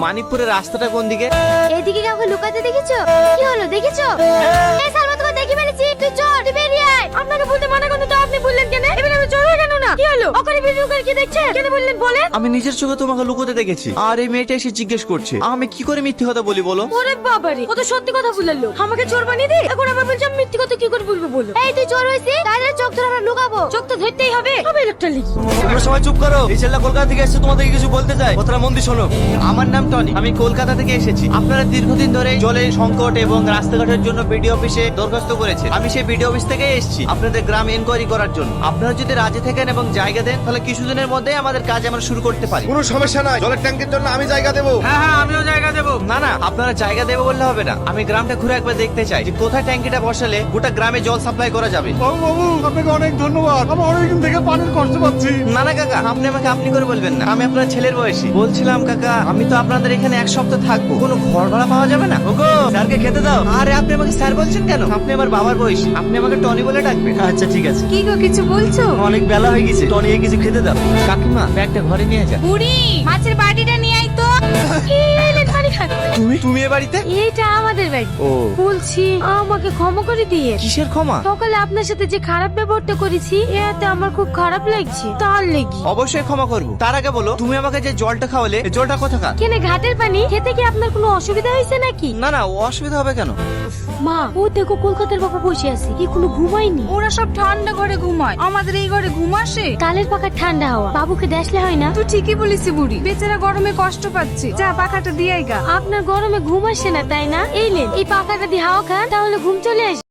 মানিকপুরের রাস্তাটা কোন দিকে? এইদিকে কাউকে লুকাতে দেখেছো? কি হলো দেখেছো? এই সালমা তোকে দেখি ফেলেছি, তুই চল, তুই বেরিয়ে আয়। আপনাকে বলতে মানা করতে তো আপনি বললেন কেন? এবার আমি চল কেন না? কি হলো? ওখানে ভিডিও করে কি দেখছেন? কেন বললেন বলেন? আমি নিজের চোখে তোমাকে লুকোতে দেখেছি, আর এই মেয়েটা এসে জিজ্ঞেস করছে আমি কি করে মিথ্যে কথা বলি বলো? ওরে বাবারে, ও তো সত্যি কথা বললো। আমাকে চোর বানিয়ে দে, এখন আবার বলছি আমি মিথ্যে কথা কি করে বলবো বলো? এই তুই চোর হইছিস, তাহলে চোখ ধরে আমরা লুকাবো। চোখ তো ধরতেই হবে। হবে লোকটা লিখি। তোমরা সবাই চুপ করো। এই ছেলেটা কলকাতা থেকে এসেছে, তোমাদেরকে কিছু বলতে চাই, কথাটা মন দিয়ে শোনো। আমার নাম টনি, আমি কলকাতা থেকে এসেছি। আপনারা দীর্ঘদিন ধরে জলের সংকট এবং রাস্তাঘাটের জন্য বিডিও অফিসে দরখাস্ত করেছে। আমি সেই বিডিও অফিস থেকে এসেছি আপনাদের গ্রাম এনকোয়ারি করার জন্য। আপনারা যদি রাজি থাকেন এবং জায়গা দেন, তাহলে কিছুদিনের মধ্যে আমাদের কাজ আমরা শুরু করতে পারি। কোনো সমস্যা নাই, জলের ট্যাঙ্কের জন্য আমি জায়গা দেবো। হ্যাঁ, আমিও জায়গা দেবো। না না, আপনারা জায়গা দেবো বললে হবে না, আমি গ্রামটা ঘুরে একবার দেখতে চাই যে কোথায় ট্যাঙ্কিটা বসালে গোটা গ্রামে জল সাপ্লাই করা যাবে। বাবু আপনাকে অনেক ধন্যবাদ, আমি অনেকদিন থেকে পানির কষ্ট পাচ্ছি। না না কাকা, আপনি আমাকে আপনি করে বলবেন না, আমি আপনার ছেলের বয়সী। বলছিলাম কাকা, আমি তো আপনাদের এখানে এক সপ্তাহ থাকবো, কোনো ঘর ভাড়া পাওয়া যাবে না? ওগো স্যারকে খেতে দাও। আরে আপনি আমাকে স্যার বলছেন কেন? আপনি আমার বাবার বয়সী, আপনি আমাকে টনি বলে ডাকবেন। আচ্ছা ঠিক আছে। কি গো কিছু বলছো? অনেক বেলা হয়ে গেছে, টনিকে কিছু খেতে দাও। কাকিমা ব্যাগটা ঘরে নিয়ে যা। বুড়ি মাছের বাটিটা নিয়ে আই তো। তুমি এ বাড়িতে? এইটা আমাদের বাড়ি। ও বলছি আমাকে ক্ষমা করে দিয়ে। কিসের ক্ষমা? সকালে আপনার সাথে যে খারাপ ব্যবহারটা করেছি, এতে আমার খুব খারাপ লাগছে, তার লেগে। অবশ্যই ক্ষমা করবো। তার আগে বলো, তুমি আমাকে যে জলটা খাওয়ালে, এই জলটা কোথাকার? কেন ঘাটের পানি খেতে কি আপনার কোনো অসুবিধা হয়েছে নাকি? না না, অসুবিধা হবে কেন? মা, ও দেখো কলকাতার বাবা বসে আছে, কি কোনো ঘুমায়নি? ওরা সব ঠান্ডা ঘরে ঘুমায়, আমাদের এই ঘরে ঘুম আসে? তালের পাখার ঠান্ডা হাওয়া বাবুকে দেখলে হয় না? তুই ঠিকই বলিস বুড়ি, বেচারা গরমে কষ্ট পাচ্ছে, যা পাখাটা দিয়ে গা। আপনার গরমে ঘুম আসে না তাই না? এই নেন, এই পাখাটা দিয়ে হাওয়া খান, তাহলে ঘুম চলে আসে।